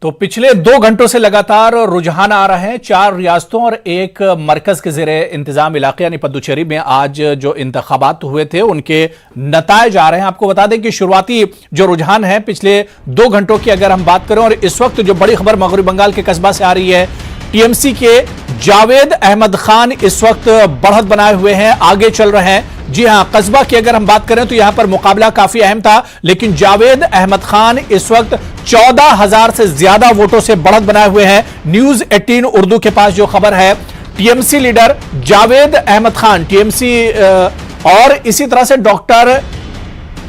तो पिछले 2 घंटों से लगातार रुझान आ रहे हैं। 4 रियासतों और एक मरकज के ज़ेरे इंतजाम इलाके यानी पुदुचेरी में आज जो इंतखाबात हुए थे उनके नतायज आ रहे हैं। आपको बता दें कि शुरुआती जो रुझान है पिछले 2 घंटों की अगर हम बात करें, और इस वक्त जो बड़ी खबर मगरबी बंगाल के कस्बा से आ रही है, टीएमसी के जावेद अहमद खान इस वक्त बढ़त बनाए हुए हैं, आगे चल रहे हैं। जी हां, कस्बा की अगर हम बात करें तो यहां पर मुकाबला काफी अहम था, लेकिन जावेद अहमद खान इस वक्त 14,000 से ज्यादा वोटों से बढ़त बनाए हुए हैं। न्यूज 18 उर्दू के पास जो खबर है, TMC leader Javed Ahmed Khan TMC और इसी तरह से डॉक्टर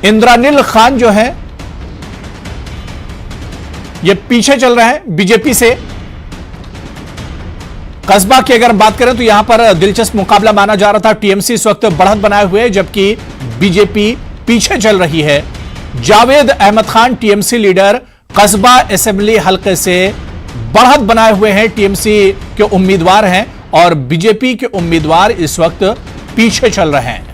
इंद्रानिल खान जो है ये पीछे चल रहे हैं बीजेपी से। कस्बा की अगर बात करें तो यहां पर दिलचस्प मुकाबला माना जा रहा था। टीएमसी इस वक्त बढ़त बनाए हुए जबकि बीजेपी पीछे चल रही है। जावेद अहमद खान टीएमसी लीडर कस्बा असेंबली हलके से बढ़त बनाए हुए हैं, टीएमसी के उम्मीदवार हैं और बीजेपी के उम्मीदवार इस वक्त पीछे चल रहे हैं।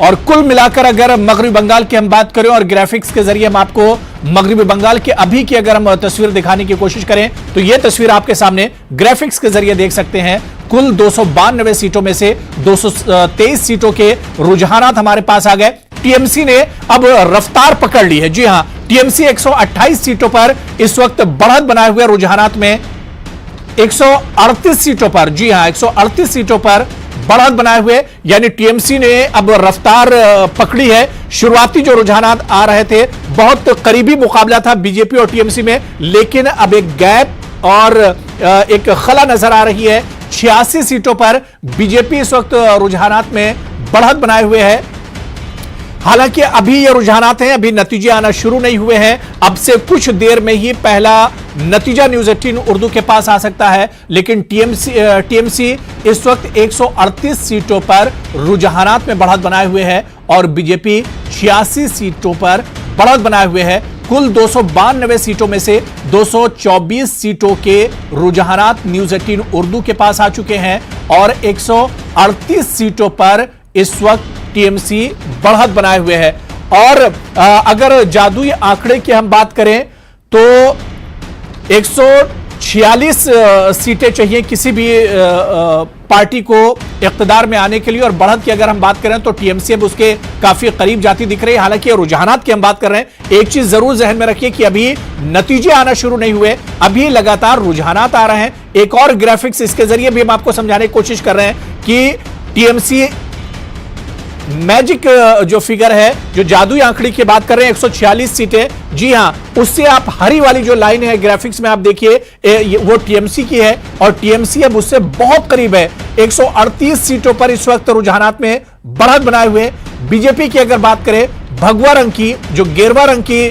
और कुल मिलाकर अगर मगरबी बंगाल की हम बात करें और ग्राफिक्स के जरिए हम आपको मगरबी बंगाल के अभी की अगर हम तस्वीर दिखाने की कोशिश करें तो यह तस्वीर आपके सामने ग्राफिक्स के जरिए देख सकते हैं। कुल 292 सीटों में से 223 सीटों के रुझानात हमारे पास आ गए। टीएमसी ने अब रफ्तार पकड़ ली है। जी हां, टीएमसी 128 सीटों पर इस वक्त बढ़त बनाए हुए रुझानात में 138 सीटों पर, जी हां 138 सीटों पर बढ़त बनाए हुए, यानी टीएमसी ने अब रफ्तार पकड़ी है। शुरुआती जो रुझानात आ रहे थे, बहुत करीबी मुकाबला था बीजेपी और टीएमसी में, लेकिन अब एक गैप और एक खला नजर आ रही है। 86 सीटों पर बीजेपी इस वक्त रुझानात में बढ़त बनाए हुए है। हालांकि अभी ये रुझानात हैं, अभी नतीजे आना शुरू नहीं हुए हैं। अब से कुछ देर में ही पहला नतीजा न्यूज 18 उर्दू के पास आ सकता है, लेकिन टीएमसी इस वक्त 138 सीटों पर रुझानात में बढ़त बनाए हुए है और बीजेपी 86 सीटों पर बढ़त बनाए हुए है। कुल 292 सीटों में से 224 सीटों के रुझानात न्यूज 18 उर्दू के पास आ चुके हैं और 138 सीटों पर इस वक्त टीएमसी बढ़त बनाए हुए है। और अगर जादुई आंकड़े की हम बात करें तो 146 सीटें चाहिए किसी भी पार्टी को इख्तिदार में आने के लिए, और बढ़त की अगर हम बात करें तो टीएमसी अब उसके काफी करीब जाती दिख रही है। हालांकि रुझानात की हम बात कर रहे हैं, एक चीज जरूर जहन में रखिए कि अभी नतीजे आना शुरू नहीं हुए, अभी लगातार रुझानात आ रहे हैं। एक और ग्राफिक्स इसके जरिए भी हम आपको समझाने की कोशिश कर रहे हैं कि टीएमसी मैजिक जो फिगर है, जो जादुई आंकड़े की बात कर रहे हैं 146 सीटें, जी हां, उससे आप हरी वाली जो लाइन है ग्राफिक्स में आप देखिए वो टीएमसी की है और टीएमसी अब उससे बहुत करीब है। 138 सीटों पर इस वक्त रुझानात में बढ़त बनाए हुए। बीजेपी की अगर बात करें, भगवा रंग की जो गेरुआ रंग की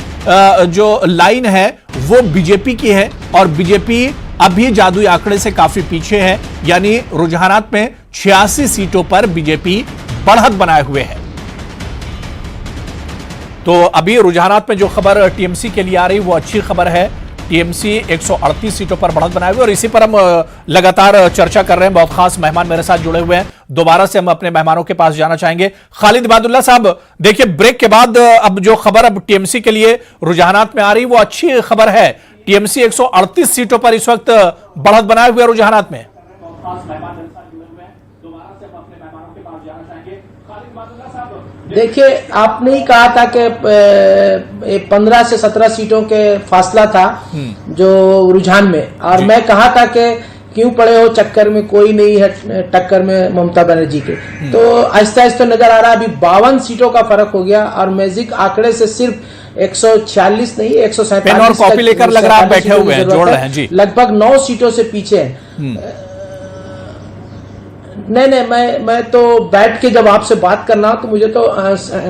जो लाइन है वो बीजेपी की है और बीजेपी अभी जादुई आंकड़े से काफी पीछे है, यानी रुझानात में 86 सीटों पर बीजेपी बढ़त बनाए हुए हैं। तो अभी रुझानात में जो खबर टीएमसी के लिए आ रही वो अच्छी खबर है। टीएमसी 138 सीटों पर बढ़त बनाए हुए और इसी पर हम लगातार चर्चा कर रहे हैं। बहुत खास मेहमान मेरे साथ जुड़े हुए हैं। दोबारा से हम अपने मेहमानों के पास जाना चाहेंगे। खालिद इबादुल्ला साहब, देखिए ब्रेक के बाद अब जो खबर अब टीएमसी के लिए रुझानात में आ रही वो अच्छी खबर है। टीएमसी 138 सीटों पर इस वक्त बढ़त बनाए हुए रुझानात में। देखिए, आपने ही कहा था कि 15 से 17 सीटों के फासला था जो रुझान में, और मैं कहा था कि क्यों पड़े हो चक्कर में, कोई नहीं है टक्कर में ममता बनर्जी के। तो आहिस्ता आहिस्ता नजर आ रहा है अभी 52 सीटों का फर्क हो गया और मैजिक आंकड़े से सिर्फ 146 नहीं 147 कॉपी लेकर लग रहा है बैठे हुए हैं, जोड़ रहे हैं जी, लगभग 9 सीटों से पीछे है। नहीं, मैं तो बैठ के जब आपसे बात करना हो तो मुझे तो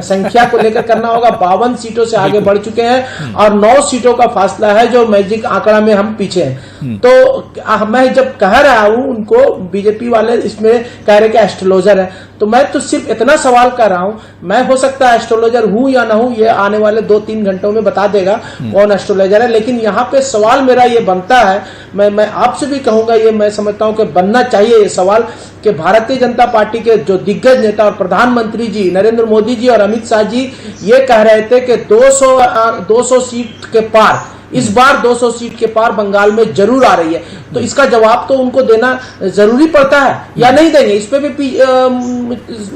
संख्या को लेकर करना होगा। 52 सीटों से आगे बढ़ चुके हैं और 9 सीटों का फासला है जो मैजिक आंकड़ा में हम पीछे हैं। तो मैं जब कह रहा हूं उनको, बीजेपी वाले इसमें कह रहे कि एस्ट्रोलॉजर है, तो मैं तो सिर्फ इतना सवाल कर रहा हूं, मैं हो सकता है एस्ट्रोलॉजर हूं या ना हूं, ये आने वाले 2-3 घंटों में बता देगा कौन एस्ट्रोलॉजर है। लेकिन यहाँ पे सवाल मेरा ये बनता है, मैं आपसे भी कहूंगा, ये मैं समझता हूं कि बनना चाहिए ये सवाल कि भारतीय जनता पार्टी के जो दिग्गज नेता और प्रधानमंत्री जी नरेंद्र मोदी जी और अमित शाह जी ये कह रहे थे कि 200 सीट के पार इस बार 200 सीट के पार बंगाल में जरूर आ रही है। तो इसका जवाब तो उनको देना जरूरी पड़ता है या नहीं देंगे, इस पे भी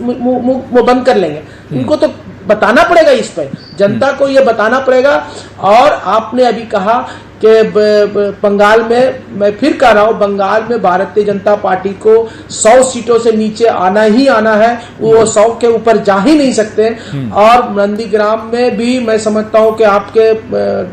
मुंह बंद कर लेंगे? इनको तो बताना पड़ेगा, इस पे जनता को ये बताना पड़ेगा। और आपने अभी कहा कि बंगाल में, मैं फिर कह रहा हूं, बंगाल में भारतीय जनता पार्टी को 100 सीटों से नीचे आना ही आना है, वो 100 के ऊपर जा ही नहीं सकते। और नंदीग्राम में भी मैं समझता हूं कि आपके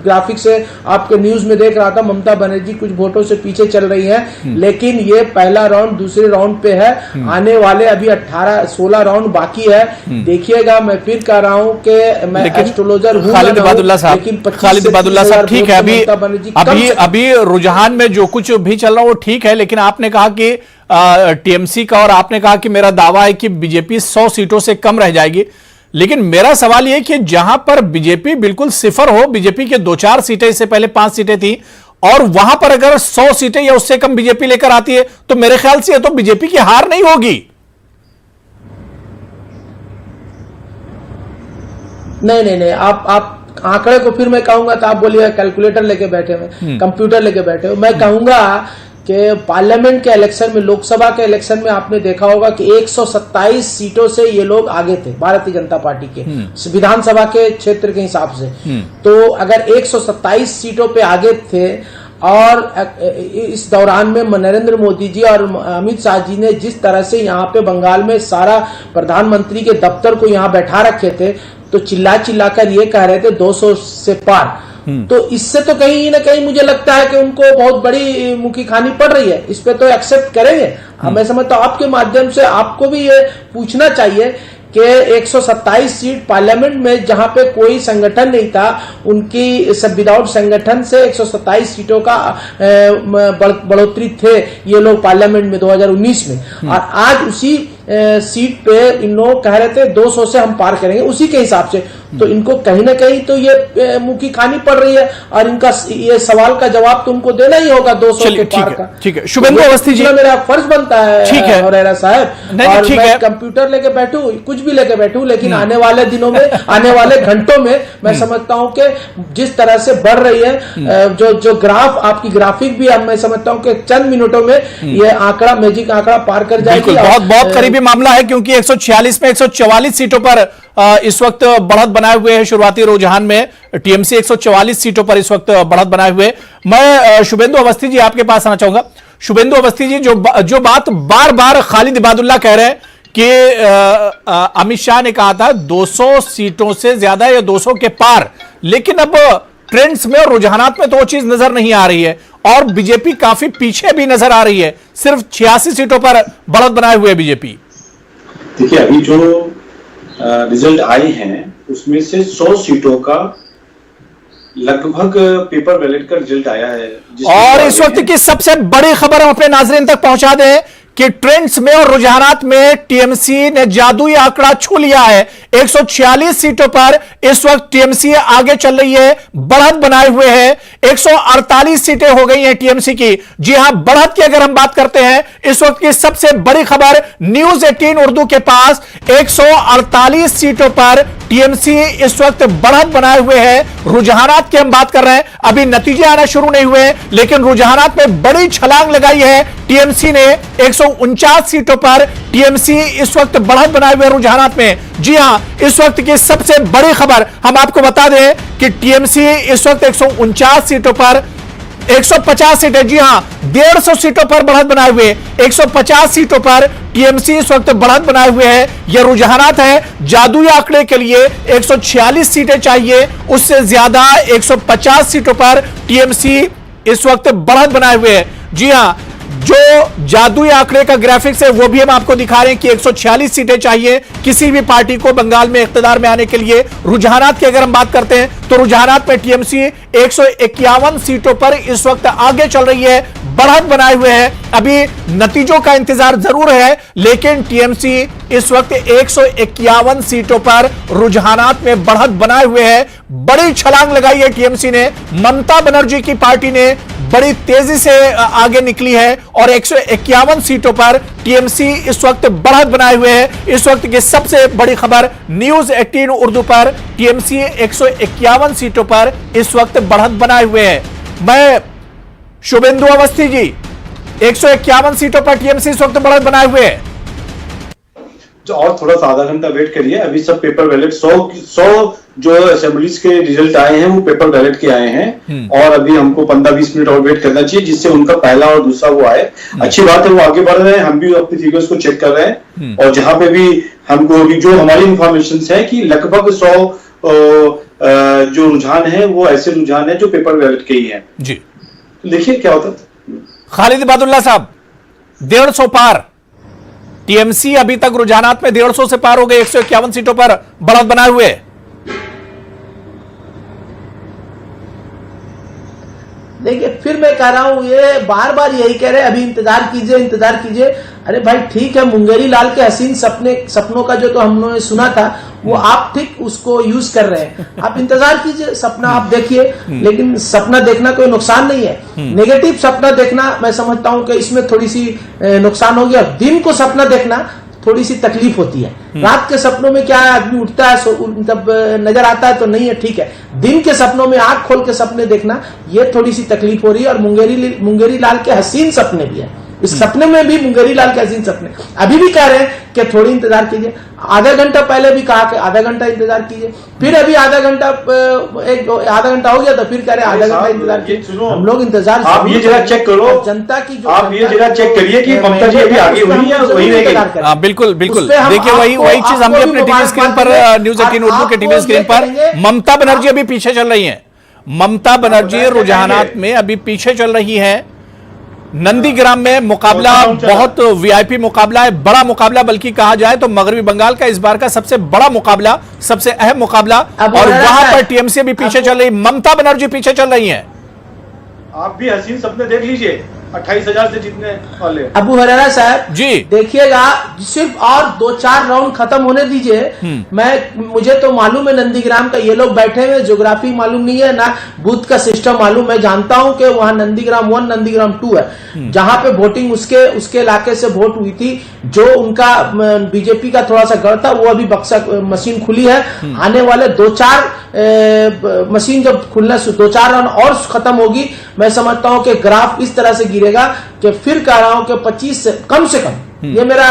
ग्राफिक से, आपके न्यूज में देख रहा था, ममता बनर्जी कुछ वोटों से पीछे चल रही है, लेकिन ये पहला राउंड दूसरे राउंड पे है, आने वाले अभी 18-16 राउंड बाकी है। देखिएगा, मैं फिर कह रहा हूं कि मैं एस्ट्रोलॉजर हूं, खालिद इबादुल्लाह साहब ठीक है, अभी रुझान में जो कुछ भी चल रहा है वो ठीक है, लेकिन आपने कहा कि टीएमसी का, और आपने कहा कि मेरा दावा है कि बीजेपी 100 सीटों से कम रह जाएगी। लेकिन मेरा सवाल यह कि जहां पर बीजेपी बिल्कुल सिफर हो, बीजेपी के 2-4 सीटें, इससे पहले 5 सीटें थी, और वहां पर अगर 100 सीटें या उससे कम बीजेपी लेकर आती है, तो मेरे ख्याल से यह तो बीजेपी की हार नहीं होगी। नहीं, आप आंकड़े को फिर मैं कहूंगा तो आप बोलिए कैलकुलेटर लेके बैठे हुए, कंप्यूटर लेके बैठे हो। मैं कहूंगा कि पार्लियामेंट के इलेक्शन में, लोकसभा के इलेक्शन में आपने देखा होगा कि 127 सीटों से ये लोग आगे थे, भारतीय जनता पार्टी के विधानसभा के क्षेत्र के हिसाब से। तो अगर 127 सीटों पे आगे थे, और इस दौरान में नरेंद्र मोदी जी और अमित शाह जी ने जिस तरह से यहाँ पे बंगाल में सारा प्रधानमंत्री के दफ्तर को यहाँ बैठा रखे थे, तो चिल्ला चिल्लाकर ये कह रहे थे 200 से पार। तो इससे तो कहीं ना कहीं मुझे लगता है कि उनको बहुत बड़ी मुखी खानी पड़ रही है। इस पे तो एक्सेप्ट करेंगे। मैं समझता हूं आपके माध्यम से आपको भी ये पूछना चाहिए कि 127 सीट पार्लियामेंट में, जहां पे कोई संगठन नहीं था, उनकी सब विदाउट संगठन से 127 सीटों का बढ़ोतरी थे ये लोग पार्लियामेंट में 2019 में। और आज उसी सीट पे इन लोग कह रहे थे 200 से हम पार करेंगे, उसी के हिसाब से। तो इनको कहीं ना कहीं तो ये मुखी खानी पड़ रही है, और इनका ये सवाल का जवाब तो उनको देना ही होगा 200 के पार का। ठीक है, शुभेंदु अवस्थी जी, मेरा फर्ज बनता है, ठीक है और साहब, और मैं कंप्यूटर लेके बैठू, कुछ भी लेके बैठू, लेकिन आने वाले दिनों में, आने वाले घंटों में मैं समझता हूं कि जिस तरह से बढ़ रही है जो ग्राफ, आपकी ग्राफिक भी, मैं समझता हूं कि चंद मिनटों में ये आंकड़ा, मैजिक आंकड़ा पार कर जाएगी। बहुत करीबी मामला है, क्योंकि 146 में 144 सीटों पर इस वक्त बढ़त बनाए हुए हैं। शुरुआती रुझान में टीएमसी 144 सीटों पर इस वक्त बढ़त बनाए हुए। मैं शुभेंदु अवस्थी जी आपके पास आना चाहूंगा। शुभेंदु अवस्थी जी, जो बात बार बार खालिद इबादुल्लाह कह रहे हैं कि अमित शाह ने कहा था 200 सीटों से ज्यादा या 200 के पार, लेकिन अब ट्रेंड्स में और रुझानात में तो वो चीज नजर नहीं आ रही है, और बीजेपी काफी पीछे भी नजर आ रही है। सिर्फ 86 सीटों पर बढ़त बनाए हुए बीजेपी। देखिए, अभी जो रिजल्ट आए हैं उसमें से 100 सीटों का लगभग पेपर बैलेट का रिजल्ट आया है। और इस वक्त की सबसे बड़ी खबर हम अपने नाजरीन तक पहुंचा दें कि ट्रेंड्स में और रुझानात में टीएमसी ने जादुई आंकड़ा छू लिया है। 146 सीटों पर इस वक्त टीएमसी आगे चल रही है, बढ़त बनाए हुए है। 148 सीटें हो गई हैं टीएमसी की। जी हां, बढ़त की अगर हम बात करते हैं, इस वक्त की सबसे बड़ी खबर न्यूज 18 उर्दू के पास 148 सीटों पर टीएमसी इस वक्त बढ़त बनाए हुए है। रुझानात की हम बात कर रहे हैं, अभी नतीजे आना शुरू नहीं हुए, लेकिन रुझानात में बड़ी छलांग लगाई है टीएमसी ने। 149 सीटों पर टीएमसी इस वक्त बढ़त बनाए हुए रुझानात में। जी हां, इस वक्त की सबसे बड़ी खबर हम आपको बता दें कि टीएमसी इस वक्त 149 सीटों पर 150 सीटें, जी हां 150 सीटों पर बढ़त बनाए हुए। 150 सीटों पर टीएमसी इस वक्त बढ़त बनाए हुए है। यह रुझानात है। जादुई आंकड़े के लिए 146 सीटें चाहिए, उससे ज्यादा 150 सीटों पर टीएमसी इस वक्त बढ़त बनाए हुए है। जी हां, जो जादुई आंकड़े का ग्राफिक्स है वो भी हम आपको दिखा रहे हैं कि 146 सीटें चाहिए किसी भी पार्टी को बंगाल में इख्तिदार में आने के लिए। रुझानात की अगर हम बात करते हैं तो रुझानात में टीएमसी 151 सीटों पर इस वक्त आगे चल रही है, बढ़त बनाए हुए हैं। अभी नतीजों का इंतजार जरूर है, लेकिन टीएमसी इस वक्त 151 सीटों पर रुझानात में बढ़त बनाए हुए है। बड़ी छलांग लगाई है टीएमसी ने। ममता बनर्जी की पार्टी ने बड़ी तेजी से आगे निकली है और 151 सीटों पर टीएमसी इस वक्त बढ़त बनाए हुए है। इस वक्त की सबसे बड़ी खबर न्यूज 18 उर्दू पर टीएमसी 151 सीटों पर इस वक्त बढ़त बनाए हुए है। मैं शुभेंदु अवस्थी जी, 151 सीटों पर टीएमसी इस वक्त बढ़त बनाए हुए है। और थोड़ा सा आधा घंटा वेट करिए, अभी सब पेपर बैलेट 100 जो असेंबलीज के रिजल्ट आए हैं वो पेपर बैलेट के आए हैं, और अभी हमको 15-20 मिनट और वेट करना चाहिए जिससे उनका पहला और दूसरा वो आए। अच्छी बात है, वो आगे बढ़ रहे हैं, हम भी अपनी फिगर्स को चेक कर रहे हैं, और जहां पे भी हमको अभी जो हमारी इंफॉर्मेशन है कि लगभग 100 जो रुझान है वो ऐसे रुझान है जो पेपर बैलेट के ही है जी। देखिए क्या होता है। खालिद इबादुल्ला साहब, 150 पार टीएमसी अभी तक रुझानात में 150 से पार हो गए, 151 सीटों पर बढ़त बनाए हुए। देखिए, फिर मैं कह रहा हूं, ये बार बार यही कह रहे हैं अभी इंतजार कीजिए, इंतजार कीजिए। अरे भाई ठीक है, मुंगेरी लाल के हसीन सपनों का जो तो हमने सुना था वो आप ठीक उसको यूज कर रहे हैं। आप इंतजार कीजिए, सपना आप देखिए, लेकिन सपना देखना कोई नुकसान नहीं है। नेगेटिव सपना देखना मैं समझता हूं कि इसमें थोड़ी सी नुकसान हो गया। दिन को सपना देखना थोड़ी सी तकलीफ होती है। रात के सपनों में क्या है, आदमी उठता है तब नजर आता है तो नहीं है, ठीक है। दिन के सपनों में आंख खोल के सपने देखना ये थोड़ी सी तकलीफ हो रही है। और मुंगेरी लाल के हसीन सपने भी है, इस सपने में भी मुंगेरी लाल के हसीन सपने। अभी भी कह रहे हैं कि थोड़ी इंतजार कीजिए। आधा घंटा पहले भी कहा कि आधा घंटा इंतजार कीजिए, फिर अभी आधा घंटा हो गया तो फिर कह रहे आधा घंटा इंतजार कीजिए। हम लोग इंतजार, आप ये जरा चेक करो, जनता की जो आप ये जरा चेक करिए कि ममता जी अभी आगे हुई है वही रहेगी। बिल्कुल बिल्कुल, देखिए वही चीज हम भी अपने टीवी स्क्रीन पर, न्यूज 18 उर्दू के टीवी स्क्रीन पर, ममता बनर्जी अभी पीछे चल रही है। ममता बनर्जी रुझानात में अभी पीछे चल रही है। नंदीग्राम में मुकाबला बहुत वीआईपी मुकाबला है, बड़ा मुकाबला, बल्कि कहा जाए तो मगरबी बंगाल का इस बार का सबसे बड़ा मुकाबला, सबसे अहम मुकाबला, और वहां पर टीएमसी भी पीछे चल रही, ममता बनर्जी पीछे चल रही हैं। आप भी हसीन सपने देख लीजिए, 28,000 से जीतने वाले अबू हरेरा साहब जी, देखिएगा, सिर्फ और 2-4 राउंड खत्म होने दीजिए। मुझे तो मालूम है नंदीग्राम का, ये लोग बैठे हुए, ज्योग्राफी मालूम नहीं है ना, बूथ का सिस्टम मालूम। मैं जानता हूं कि वहां नंदीग्राम 1 नंदीग्राम 2 है, जहां पे वोटिंग उसके इलाके से वोट हुई थी। जो उनका बीजेपी का थोड़ा सा गढ़ था वो अभी बक्सा मशीन खुली है। आने वाले 2-4 मशीन जब खुलना 2-4 राउंड और खत्म होगी, मैं समझता हूं कि ग्राफ इस तरह से गिरेगा कि फिर कह रहा हूं कि 25 से कम, ये मेरा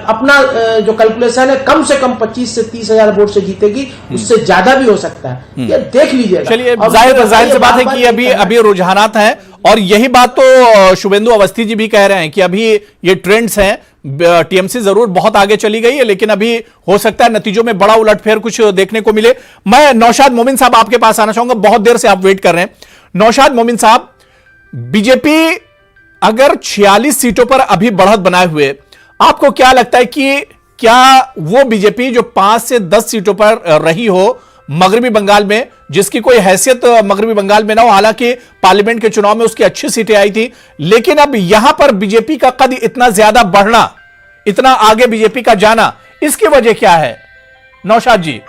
अपना जो कैलकुलेशन है, कम से कम 25 से 30,000 वोट से जीतेगी, उससे ज्यादा भी हो सकता है। ये देख लीजिएगा। चलिए, जाहिर सी बात है कि अभी रुझानात हैं, और यही बात तो शुभेंदु अवस्थी जी भी कह रहे हैं कि अभी ये ट्रेंड्स हैं। टीएमसी जरूर बहुत आगे चली गई है, लेकिन अभी हो सकता है नतीजों में बड़ा उलटफेर कुछ देखने को मिले। मैं नौशाद मोमिन साहब आपके पास आना चाहूंगा, बहुत देर से आप वेट कर रहे हैं। नौशाद मोमिन साहब, बीजेपी अगर 46 सीटों पर अभी बढ़त बनाए हुए, आपको क्या लगता है कि क्या वो बीजेपी जो 5 से 10 सीटों पर रही हो मगरबी बंगाल में, जिसकी कोई हैसियत मगरबी बंगाल में ना हो, हालांकि पार्लियामेंट के चुनाव में उसकी अच्छी सीटें आई थी, लेकिन अब यहां पर बीजेपी का कद इतना ज्यादा बढ़ना, इतना आगे बीजेपी का जाना, इसकी वजह क्या है नौशाद जी?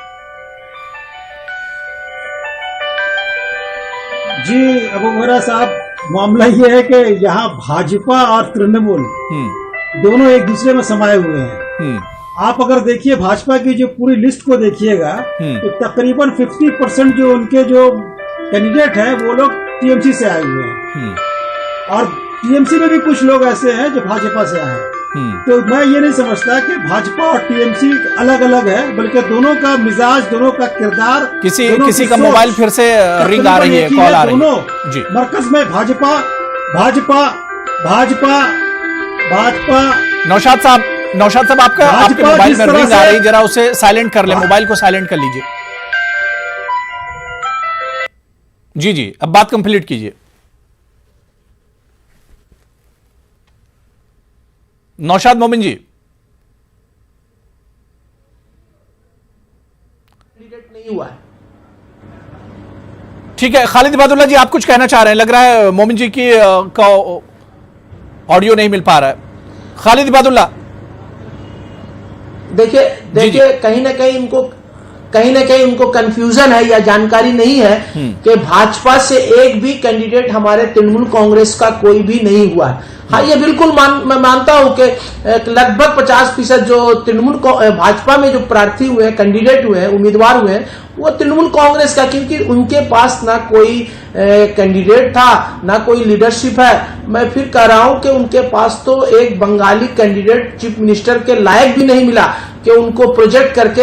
जी अबू मेरा साहब, मामला यह है कि यहाँ भाजपा और तृणमूल दोनों एक दूसरे में समाये हुए हैं। आप अगर देखिए भाजपा की जो पूरी लिस्ट को देखिएगा तो तकरीबन 50% जो उनके जो कैंडिडेट हैं वो लोग टीएमसी से आए हुए हैं, और टीएमसी में भी कुछ लोग ऐसे हैं जो भाजपा से आए हैं। तो मैं ये नहीं समझता कि भाजपा और टीएमसी अलग अलग है, बल्कि दोनों का मिजाज, दोनों का किरदार, किसी का मोबाइल फिर से रिंग आ रही है, कॉल आ रही है। दोनों जी मरकज में भाजपा भाजपा भाजपा भाजपा। नौशाद साहब आपके मोबाइल में रिंग आ रही है, जरा उसे साइलेंट कर ले, मोबाइल को साइलेंट कर लीजिए। जी, अब बात कंप्लीट कीजिए। नौशाद मोमिन जी, नहीं हुआ है। ठीक है, खालिद इबादुल्ला जी आप कुछ कहना चाह रहे हैं, लग रहा है मोमिन जी की का ऑडियो नहीं मिल पा रहा है। खालिद इबादुल्ला, देखिए कहीं ना कहीं इनको कहीं ना कहीं उनको कंफ्यूजन है या जानकारी नहीं है कि भाजपा से एक भी कैंडिडेट हमारे तृणमूल कांग्रेस का कोई भी नहीं हुआ है। हाँ, ये बिल्कुल मैं मानता हूं कि लगभग 50% जो तृणमूल भाजपा में जो प्रार्थी हुए हैं, कैंडिडेट हुए हैं, उम्मीदवार हुए हैं, वो तृणमूल कांग्रेस का, क्योंकि उनके पास ना कोई कैंडिडेट था ना कोई लीडरशिप है। मैं फिर कह रहा हूं कि उनके पास तो एक बंगाली कैंडिडेट चीफ मिनिस्टर के लायक भी नहीं मिला कि उनको प्रोजेक्ट करके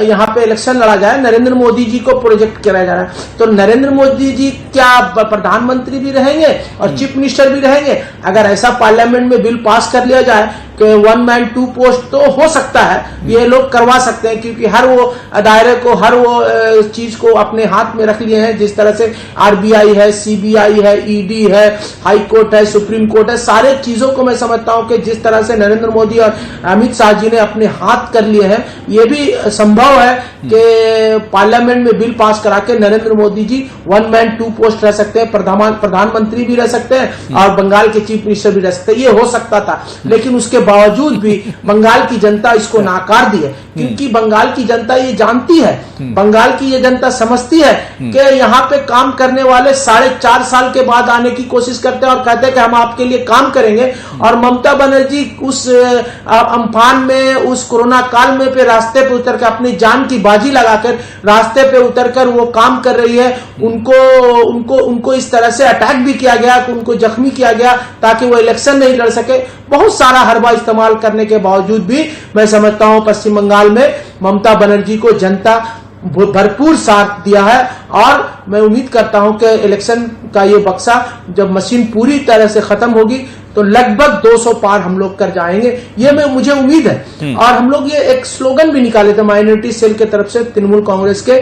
यहाँ पे इलेक्शन लड़ा जाए। नरेंद्र मोदी जी को प्रोजेक्ट किया जा रहा है, तो नरेंद्र मोदी जी क्या प्रधानमंत्री भी रहेंगे और चीफ मिनिस्टर भी रहेंगे? अगर ऐसा पार्लियामेंट में बिल पास कर लिया जाए कि 1 मैन 2 पोस्ट, तो हो सकता है ये लोग करवा सकते हैं, क्योंकि हर वो दायरे को, हर वो चीज को अपने हाथ में रख लिए हैं। जिस तरह से आरबीआई है, सीबीआई है, ईडी है, हाई कोर्ट है, सुप्रीम कोर्ट है, सारे चीजों को मैं समझता हूं कि जिस तरह से नरेंद्र मोदी और अमित शाह जी ने अपने हाथ कर लिए हैं, ये भी संभव है कि पार्लियामेंट में बिल पास करा के नरेंद्र मोदी जी 1 मैन 2 पोस्ट रह सकते हैं, प्रधानमंत्री भी रह सकते हैं और बंगाल के चीफ मिनिस्टर भी रह सकते हैं। ये हो सकता था, लेकिन उसके बावजूद भी बंगाल की जनता इसको नाकार दी है, क्योंकि बंगाल की जनता ये जानती है, बंगाल की ये जनता समझती है कि यहाँ पे काम करने वाले 4.5 साल के बाद आने की कोशिश करते हैं और कहते हैं कि हम आपके लिए काम करेंगे। और ममता बनर्जी उस अम्फान में, उस कोरोना काल में पे रास्ते पे उतर कर अपनी जान की बाजी लगाकर रास्ते पे उतरकर वो काम कर रही है। उनको इस तरह से अटैक भी किया गया, उनको जख्मी किया गया ताकि वो इलेक्शन नहीं लड़ सके। बहुत सारा हरबा इस्तेमाल करने के बावजूद भी मैं समझता हूं पश्चिम बंगाल में ममता बनर्जी को जनता भरपूर साथ दिया है। और मैं उम्मीद करता हूं कि इलेक्शन का ये बक्सा जब मशीन पूरी तरह से खत्म होगी तो लगभग 200 पार हम लोग कर जाएंगे, ये मुझे उम्मीद है। और हम लोग ये एक स्लोगन भी निकाले थे माइनॉरिटी सेल की तरफ से तृणमूल कांग्रेस के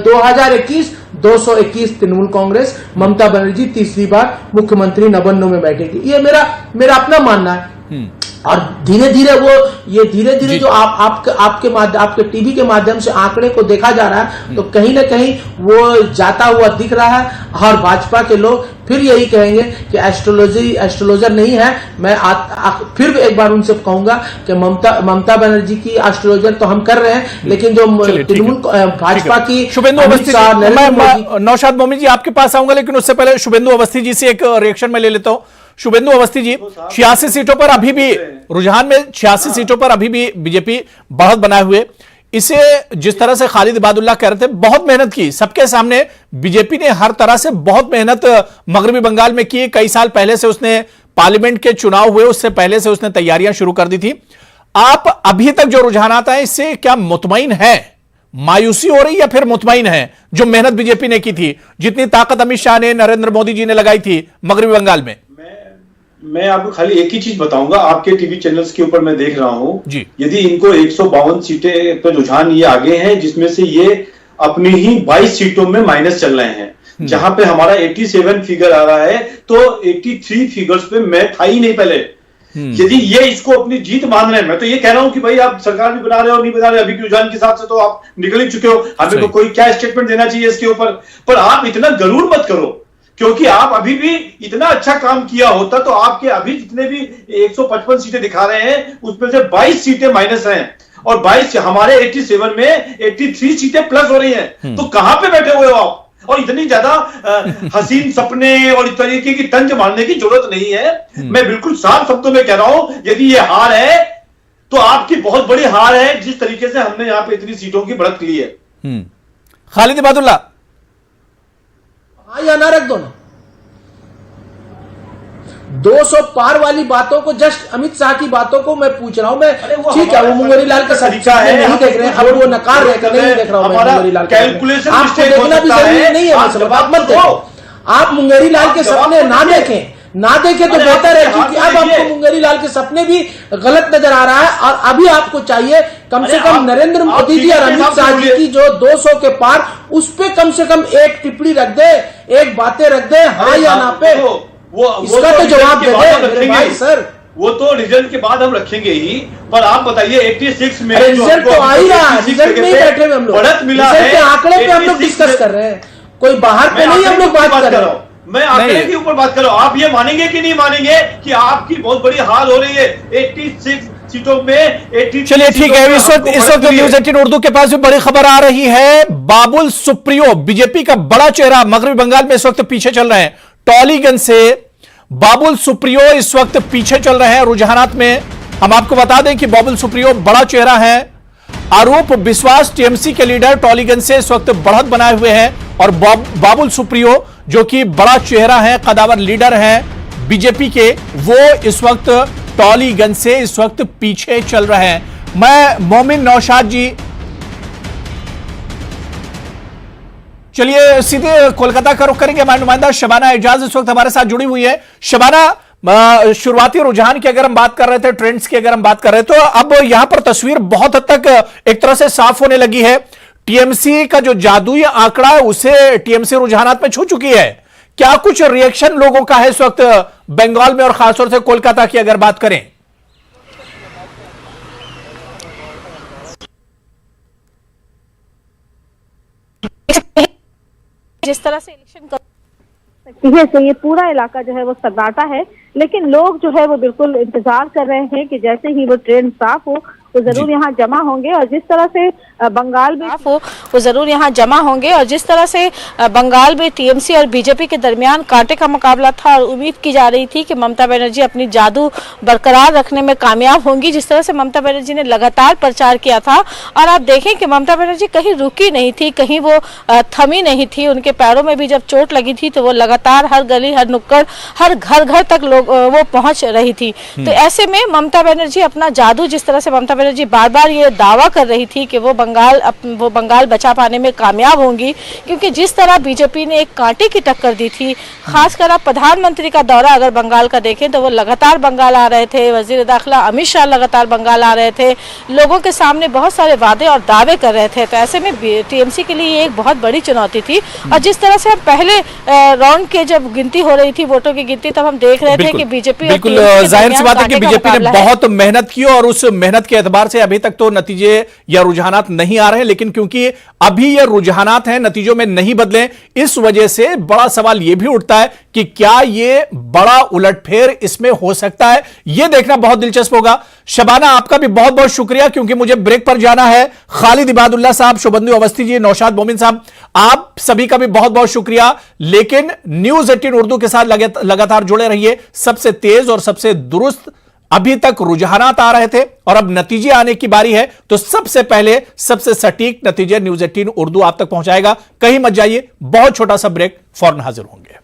2021 221 तृणमूल कांग्रेस, ममता बनर्जी तीसरी बार मुख्यमंत्री नवन्नों में बैठेगी। ये मेरा अपना मानना है। और धीरे धीरे जो आपके टीवी के माध्यम से आंकड़े को देखा जा रहा है, तो कहीं ना कहीं वो जाता हुआ दिख रहा है। और भाजपा के लोग फिर यही कहेंगे कि एस्ट्रोलॉजर नहीं है। मैं फिर एक बार उनसे कहूंगा कि ममता बनर्जी की एस्ट्रोलॉजर तो हम कर रहे हैं, लेकिन जो तृणमूल भाजपा की शुभेंदु अवस्थी, नौशाद मोमिन जी आपके पास आऊंगा, लेकिन उससे पहले शुभेंदु अवस्थी जी से एक रिएक्शन में ले लेता हूं। शुभेंदु अवस्थी जी, 86 सीटों पर अभी भी रुझान में 86 सीटों पर अभी भी बीजेपी बढ़त बनाए हुए, इसे जिस तरह से खालिद इबादुल्लाह कह रहे थे, बहुत मेहनत की सबके सामने बीजेपी ने, हर तरह से बहुत मेहनत मगरबी बंगाल में की। कई साल पहले से उसने पार्लियामेंट के चुनाव हुए, उससे पहले से उसने तैयारियां शुरू कर दी थी। आप अभी तक जो रुझानात हैं, इससे क्या मुतमईन है? मायूसी हो रही या फिर मुतमईन है जो मेहनत बीजेपी ने की थी, जितनी ताकत अमित शाह ने, नरेंद्र मोदी जी ने लगाई थी मगरबी बंगाल में? मैं आपको खाली एक ही चीज बताऊंगा, आपके टीवी चैनल्स के ऊपर मैं देख रहा हूं, यदि इनको 152 सीटें पर रुझान ये आगे हैं, जिसमें से ये अपनी ही 22 सीटों में माइनस चल रहे हैं, जहां पे हमारा 87 फिगर आ रहा है, तो 83 फिगर्स पे मैं था ही नहीं पहले। यदि ये इसको अपनी जीत मान रहे हैं, मैं तो ये कह रहा हूं कि भाई आप सरकार भी बना रहे हो, नहीं बना रहे, अभी के रुझान के हिसाब से तो आप निकल ही चुके हो, हमें तो कोई क्या स्टेटमेंट देना चाहिए इसके ऊपर। पर आप इतना गरूर मत करो, क्योंकि आप अभी भी इतना अच्छा काम किया होता तो आपके अभी जितने भी 155 सीटें दिखा रहे हैं, उसमें से 22 सीटें माइनस हैं और 22 हमारे 87 में 83 सीटें प्लस हो रही हैं। तो कहां पे बैठे हुए हो आप? और इतनी ज्यादा हसीन सपने और इस तरीके की तंज मारने की जरूरत नहीं है। मैं बिल्कुल साफ शब्दों में कह रहा हूं, यदि ये हार है तो आपकी बहुत बड़ी हार है, जिस तरीके से हमने यहां पे इतनी सीटों की बढ़त ली है। खालिद इबादुल्लाह, हाँ या ना रख दो ना। 200 पार वाली बातों को, जस्ट अमित शाह की बातों को मैं पूछ रहा हूं। मैं ठीक है, वो मुंगेरी लाल का तरीका है, नहीं देख रहे हैं, अब वो नकार रहे, नहीं देख रहा हूं मैं मुंगेरी लाल कैलकुलेशन, आपको देखना भी जरूरी नहीं है, आप मत देखो। आप मुंगेरी लाल के सपने ना देखें तो बेहतर है, क्योंकि अब आपको मुंगेरी लाल के सपने भी गलत नजर आ रहा है। और अभी आपको चाहिए कम से कम नरेंद्र मोदी जी और अमित शाह जी की जो 200 के पार, उस पे कम से कम एक टिप्पणी रख दे, एक बातें रख दे, हाँ या ना पे। इसका तो जवाब दे दे भाई सर। वो तो रिजल्ट के बाद हम रखेंगे ही, पर आप बताइए 86 में रिजल्ट तो आ ही रहा है, रिजल्ट में ही बैठे हुए हम लोग, बढ़त मिला है, रिजल्ट के आंकड़े पे हम लोग डिस्कस कर रहे हैं, कोई बाहर पे नहीं हम लोग बात कर रहे हैं। मैं आंकड़े के ऊपर बात कर रहा हूं। आप ये मानेंगे कि नहीं मानेंगे कि आपकी बहुत बड़ी हार हो रही है? 86 सीटों में 83 चलिए ठीक है। इस वक्त न्यूज़ 18 उर्दू के पास भी बड़ी खबर आ रही है। बाबुल सुप्रियो बीजेपी का बड़ा चेहरा मगरबी बंगाल में इस वक्त पीछे चल रहे हैं। टॉलीगंज से बाबुल सुप्रियो इस वक्त पीछे चल रहे हैं रुझानात में। हम आपको बता दें कि बाबुल सुप्रियो बड़ा चेहरा है। आरोप विश्वास टीएमसी के लीडर टॉलीगंज से इस वक्त बढ़त बनाए हुए हैं और बाबुल सुप्रियो जो कि बड़ा चेहरा है, कदावर लीडर हैं बीजेपी के, वो इस वक्त टॉलीगंज से इस वक्त पीछे चल रहे हैं। मैं मोमिन नौशाद जी, चलिए सीधे कोलकाता का रुख करेंगे। हमारे नुमाइंदा शबाना एजाज इस वक्त हमारे साथ जुड़ी हुई है। शबाना, शुरुआती रुझान की अगर हम बात कर रहे थे, ट्रेंड्स की अगर हम बात कर रहे थे, तो अब यहां पर तस्वीर बहुत हद तक एक तरह से साफ होने लगी है। टीएमसी का जो जादुई आंकड़ा है उसे टीएमसी रुझानात में छू चुकी है। क्या कुछ रिएक्शन लोगों का है इस वक्त बंगाल में और खासतौर से कोलकाता की अगर बात करें? जिस तरह से इलेक्शन कर सकती है तो ये पूरा इलाका जो है वो सन्नाटा है, लेकिन लोग जो है वो बिल्कुल इंतजार कर रहे हैं कि जैसे ही वो ट्रेन साफ हो तो जरूर यहाँ जमा होंगे। और जिस तरह से बंगाल में वो जरूर यहाँ जमा होंगे और जिस तरह से बंगाल में टीएमसी और बीजेपी के दरमियान कांटे का मुकाबला था और उम्मीद की जा रही थी कि ममता बनर्जी अपनी जादू बरकरार रखने में कामयाब होंगी। जिस तरह से ममता बनर्जी ने लगातार प्रचार किया था और आप देखें कि ममता बनर्जी कहीं रुकी नहीं थी, कहीं वो थमी नहीं थी। उनके पैरों में भी जब चोट लगी थी तो वो लगातार हर गली, हर नुक्कड़, हर घर घर तक लोग वो पहुंच रही थी। तो ऐसे में ममता बनर्जी अपना जादू, जिस तरह से ममता बनर्जी बार बार ये दावा कर रही थी कि वो बंगाल बचा पाने में कामयाब होंगी, क्योंकि जिस तरह बीजेपी ने एक कांटे की टक्कर दी थी। खासकर आप प्रधानमंत्री का दौरा अगर बंगाल का देखें तो वो लगातार बंगाल आ रहे थे। वजीर दाखिला अमित शाह लगातार बंगाल आ रहे थे, लोगों के सामने बहुत सारे वादे और दावे कर रहे थे। तो ऐसे में टीएमसी के लिए ये एक बहुत बड़ी चुनौती थी। और जिस तरह से हम पहले राउंड के जब गिनती हो रही थी, वोटों की गिनती, तब हम देख रहे थे कि बीजेपी, बिल्कुल जाहिर सी बात है कि बीजेपी ने बहुत मेहनत की और उस मेहनत के एतबार से अभी तक तो नतीजे या रुझानात नहीं आ रहे हैं। लेकिन क्योंकि अभी ये रुझानात हैं, नतीजों में नहीं बदले, इस वजह से बड़ा सवाल यह भी उठता है कि क्या ये बड़ा उलटफेर इसमें हो सकता है। यह देखना बहुत दिलचस्प होगा। शबाना, आपका भी बहुत बहुत शुक्रिया, क्योंकि मुझे ब्रेक पर जाना है। खालिद इबादुल्लाह साहब, शुभेंदु अवस्थी जी, नौशाद मोमिन साहब, आप सभी का भी बहुत बहुत शुक्रिया। लेकिन न्यूज़ 18 उर्दू के साथ लगातार जुड़े रहिए। सबसे तेज और सबसे दुरुस्त अभी तक रुझानात आ रहे थे और अब नतीजे आने की बारी है, तो सबसे पहले सबसे सटीक नतीजे न्यूज़ 18 उर्दू आप तक पहुंचाएगा। कहीं मत जाइए, बहुत छोटा सा ब्रेक, फौरन हाजिर होंगे।